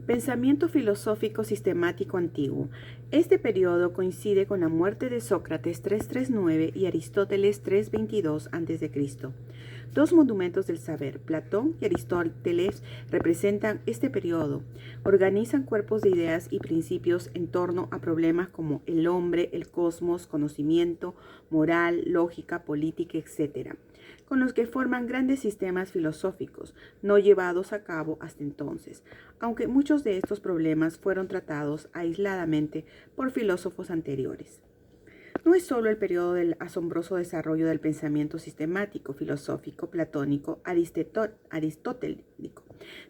Pensamiento filosófico sistemático antiguo. Este periodo coincide con la muerte de Sócrates 339 y Aristóteles 322 a.C. Dos monumentos del saber, Platón y Aristóteles, representan este periodo. Organizan cuerpos de ideas y principios en torno a problemas como el hombre, el cosmos, conocimiento, moral, lógica, política, etc., con los que forman grandes sistemas filosóficos, no llevados a cabo hasta entonces, aunque muchos de estos problemas fueron tratados aisladamente por filósofos anteriores. No es solo el periodo del asombroso desarrollo del pensamiento sistemático, filosófico, platónico, aristotélico.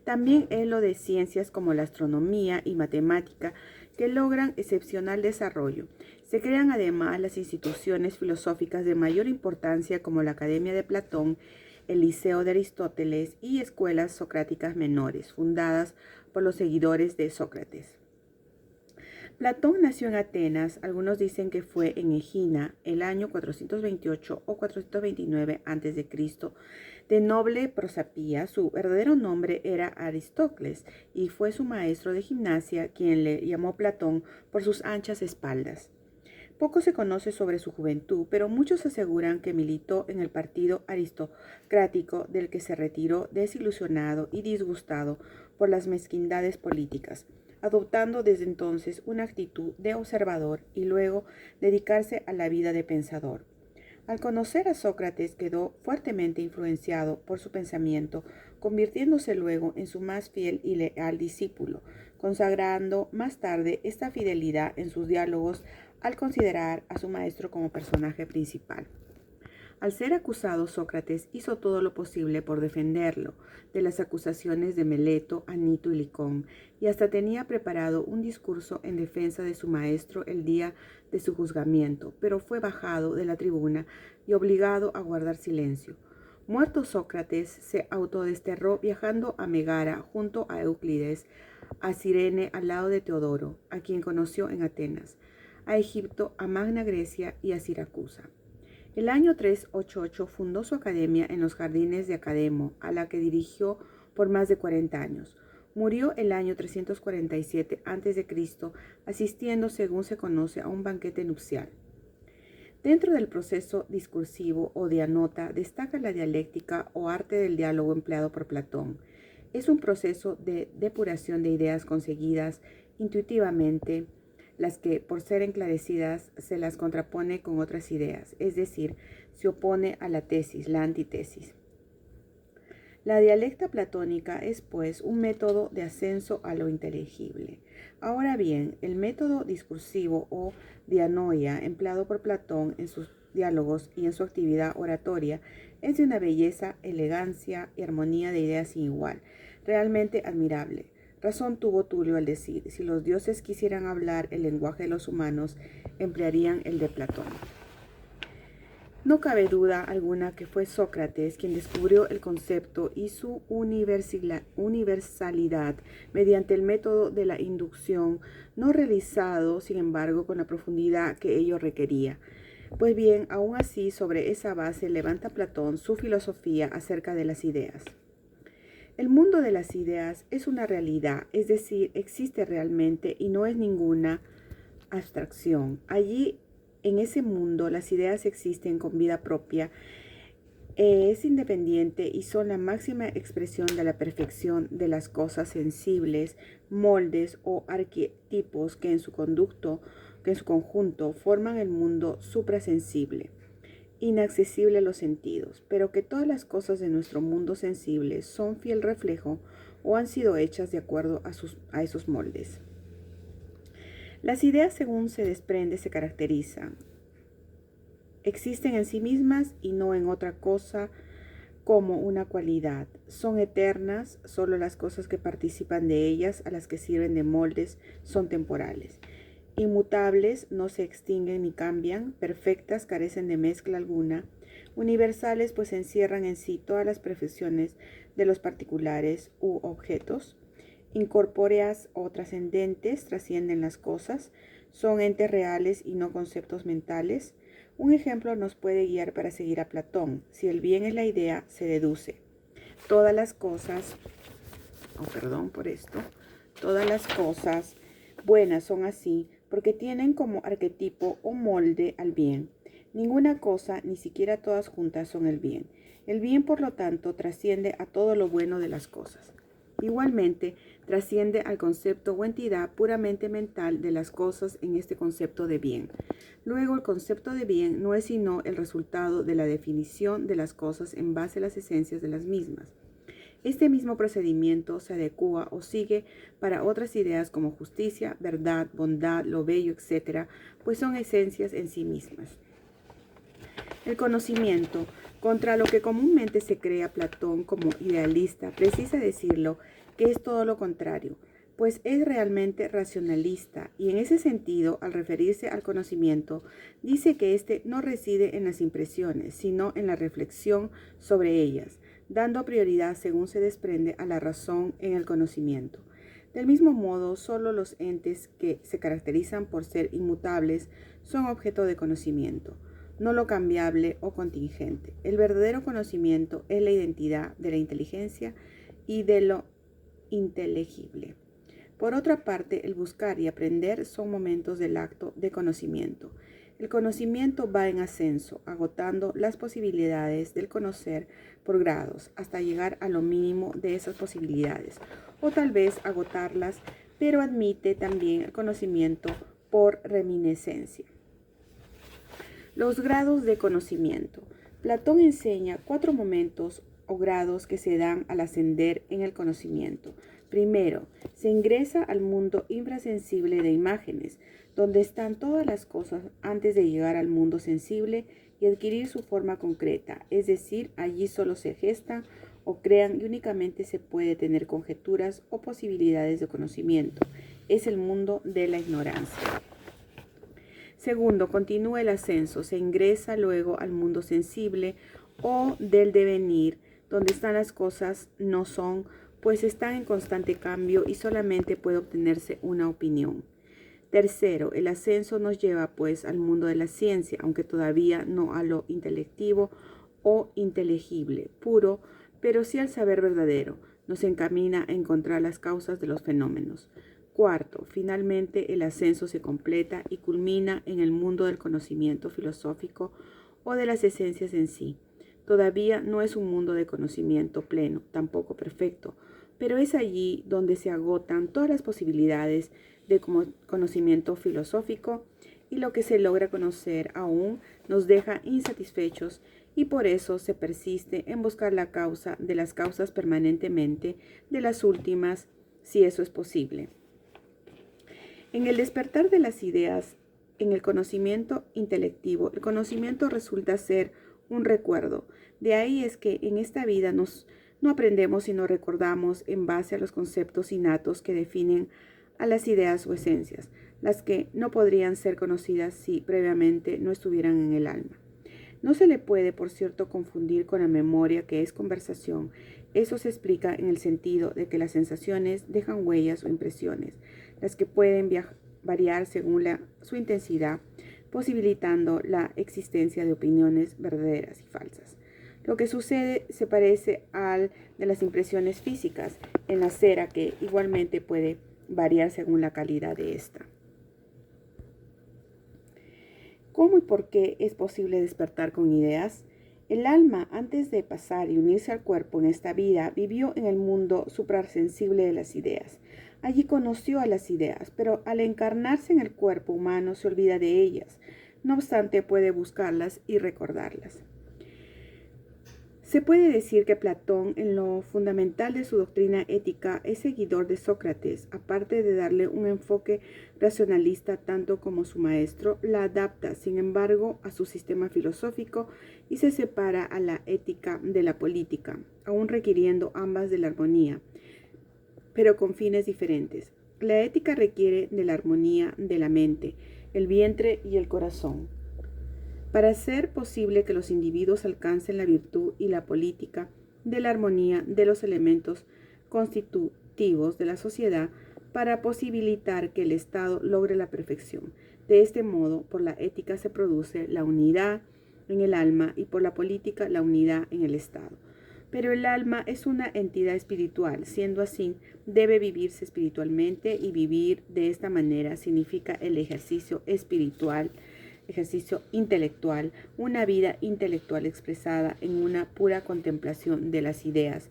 También es lo de ciencias como la astronomía y matemática que logran excepcional desarrollo. Se crean además las instituciones filosóficas de mayor importancia como la Academia de Platón, el Liceo de Aristóteles y escuelas socráticas menores, fundadas por los seguidores de Sócrates. Platón nació en Atenas, algunos dicen que fue en Egina, el año 428 o 429 a.C., de noble prosapía. Su verdadero nombre era Aristócles y fue su maestro de gimnasia quien le llamó Platón por sus anchas espaldas. Poco se conoce sobre su juventud, pero muchos aseguran que militó en el partido aristocrático del que se retiró desilusionado y disgustado por las mezquindades políticas, adoptando desde entonces una actitud de observador y luego dedicarse a la vida de pensador. Al conocer a Sócrates quedó fuertemente influenciado por su pensamiento, convirtiéndose luego en su más fiel y leal discípulo, consagrando más tarde esta fidelidad en sus diálogos al considerar a su maestro como personaje principal. Al ser acusado, Sócrates hizo todo lo posible por defenderlo de las acusaciones de Meleto, Anito y Licón, y hasta tenía preparado un discurso en defensa de su maestro el día de su juzgamiento, pero fue bajado de la tribuna y obligado a guardar silencio. Muerto Sócrates, se autodesterró viajando a Megara junto a Euclides, a Cirene al lado de Teodoro, a quien conoció en Atenas, a Egipto, a Magna Grecia y a Siracusa. El año 388 fundó su academia en los jardines de Academo, a la que dirigió por más de 40 años. Murió el año 347 a.C., asistiendo, según se conoce, a un banquete nupcial. Dentro del proceso discursivo o dianota destaca la dialéctica o arte del diálogo empleado por Platón. Es un proceso de depuración de ideas conseguidas intuitivamente, las que, por ser enclarecidas, se las contrapone con otras ideas, es decir, se opone a la tesis, la antítesis. La dialecta platónica es, pues, un método de ascenso a lo inteligible. Ahora bien, el método discursivo o dianoia empleado por Platón en sus diálogos y en su actividad oratoria es de una belleza, elegancia y armonía de ideas sin igual, realmente admirable. Razón tuvo Tulio al decir, si los dioses quisieran hablar el lenguaje de los humanos, emplearían el de Platón. No cabe duda alguna que fue Sócrates quien descubrió el concepto y su universalidad mediante el método de la inducción, no realizado, sin embargo, con la profundidad que ello requería. Pues bien, aún así, sobre esa base levanta Platón su filosofía acerca de las ideas. El mundo de las ideas es una realidad, es decir, existe realmente y no es ninguna abstracción. Allí, en ese mundo, las ideas existen con vida propia, es independiente y son la máxima expresión de la perfección de las cosas sensibles, moldes o arquetipos que en su conjunto forman el mundo suprasensible, inaccesible a los sentidos, pero que todas las cosas de nuestro mundo sensible son fiel reflejo o han sido hechas de acuerdo a esos moldes. Las ideas, según se desprende, se caracterizan. Existen en sí mismas y no en otra cosa como una cualidad. Son eternas, solo las cosas que participan de ellas, a las que sirven de moldes, son temporales. Inmutables, no se extinguen ni cambian, perfectas, carecen de mezcla alguna, universales, pues encierran en sí todas las perfecciones de los particulares u objetos, incorpóreas o trascendentes, trascienden las cosas, son entes reales y no conceptos mentales. Un ejemplo nos puede guiar para seguir a Platón. Si el bien es la idea, se deduce. Todas las cosas, Todas las cosas buenas son así porque tienen como arquetipo o molde al bien. Ninguna cosa, ni siquiera todas juntas, son el bien. El bien, por lo tanto, trasciende a todo lo bueno de las cosas. Igualmente, trasciende al concepto o entidad puramente mental de las cosas en este concepto de bien. Luego, el concepto de bien no es sino el resultado de la definición de las cosas en base a las esencias de las mismas. Este mismo procedimiento se adecua o sigue para otras ideas como justicia, verdad, bondad, lo bello, etc., pues son esencias en sí mismas. El conocimiento, contra lo que comúnmente se crea Platón como idealista, precisa decirlo que es todo lo contrario, pues es realmente racionalista y en ese sentido, al referirse al conocimiento, dice que éste no reside en las impresiones, sino en la reflexión sobre ellas, dando prioridad según se desprende a la razón en el conocimiento. Del mismo modo, solo los entes que se caracterizan por ser inmutables son objeto de conocimiento, no lo cambiable o contingente. El verdadero conocimiento es la identidad de la inteligencia y de lo inteligible. Por otra parte, el buscar y aprender son momentos del acto de conocimiento. El conocimiento va en ascenso, agotando las posibilidades del conocer por grados, hasta llegar a lo mínimo de esas posibilidades, o tal vez agotarlas, pero admite también el conocimiento por reminiscencia. Los grados de conocimiento. Platón enseña 4 momentos o grados que se dan al ascender en el conocimiento. Primero, se ingresa al mundo infrasensible de imágenes, donde están todas las cosas antes de llegar al mundo sensible y adquirir su forma concreta, es decir, allí solo se gestan o crean y únicamente se puede tener conjeturas o posibilidades de conocimiento. Es el mundo de la ignorancia. Segundo, continúa el ascenso, se ingresa luego al mundo sensible o del devenir, donde están las cosas no son, pues están en constante cambio y solamente puede obtenerse una opinión. Tercero, el ascenso nos lleva pues al mundo de la ciencia, aunque todavía no a lo intelectivo o inteligible, puro, pero sí al saber verdadero, nos encamina a encontrar las causas de los fenómenos. Cuarto, finalmente el ascenso se completa y culmina en el mundo del conocimiento filosófico o de las esencias en sí. Todavía no es un mundo de conocimiento pleno, tampoco perfecto, pero es allí donde se agotan todas las posibilidades de conocimiento filosófico y lo que se logra conocer aún nos deja insatisfechos y por eso se persiste en buscar la causa de las causas permanentemente de las últimas, si eso es posible. En el despertar de las ideas, en el conocimiento intelectivo, el conocimiento resulta ser un recuerdo. De ahí es que en esta vida no aprendemos sino recordamos en base a los conceptos innatos que definen a las ideas o esencias, las que no podrían ser conocidas si previamente no estuvieran en el alma. No se le puede, por cierto, confundir con la memoria, que es conversación. Eso se explica en el sentido de que las sensaciones dejan huellas o impresiones, las que pueden variar según su intensidad, posibilitando la existencia de opiniones verdaderas y falsas. Lo que sucede se parece al de las impresiones físicas en la cera, que igualmente puede variar según la calidad de esta. ¿Cómo y por qué es posible despertar con ideas? El alma, antes de pasar y unirse al cuerpo en esta vida, vivió en el mundo suprasensible de las ideas. Allí conoció a las ideas, pero al encarnarse en el cuerpo humano se olvida de ellas. No obstante, puede buscarlas y recordarlas. Se puede decir que Platón, en lo fundamental de su doctrina ética, es seguidor de Sócrates, aparte de darle un enfoque racionalista tanto como su maestro, la adapta, sin embargo, a su sistema filosófico y se separa a la ética de la política, aún requiriendo ambas de la armonía, pero con fines diferentes. La ética requiere de la armonía de la mente, el vientre y el corazón. Para hacer posible que los individuos alcancen la virtud y la política de la armonía de los elementos constitutivos de la sociedad, para posibilitar que el Estado logre la perfección. De este modo, por la ética se produce la unidad en el alma y por la política la unidad en el Estado. Pero el alma es una entidad espiritual, siendo así, debe vivirse espiritualmente, y vivir de esta manera significa el ejercicio espiritual, ejercicio intelectual, una vida intelectual expresada en una pura contemplación de las ideas.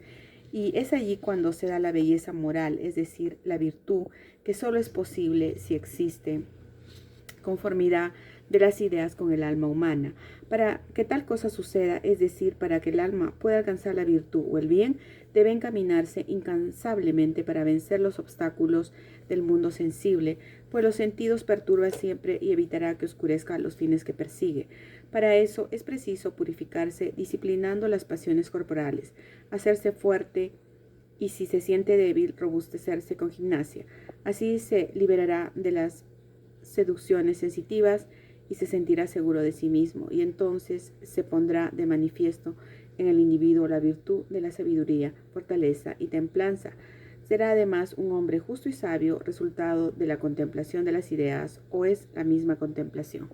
Y es allí cuando se da la belleza moral, es decir, la virtud, que solo es posible si existe conformidad de las ideas con el alma humana. Para que tal cosa suceda, es decir, para que el alma pueda alcanzar la virtud o el bien, debe encaminarse incansablemente para vencer los obstáculos del mundo sensible, pues los sentidos perturban siempre y evitará que oscurezca los fines que persigue. Para eso es preciso purificarse disciplinando las pasiones corporales, hacerse fuerte y, si se siente débil, robustecerse con gimnasia. Así se liberará de las seducciones sensitivas y se sentirá seguro de sí mismo, y entonces se pondrá de manifiesto en el individuo la virtud de la sabiduría, fortaleza y templanza. Será además un hombre justo y sabio, resultado de la contemplación de las ideas, o es la misma contemplación.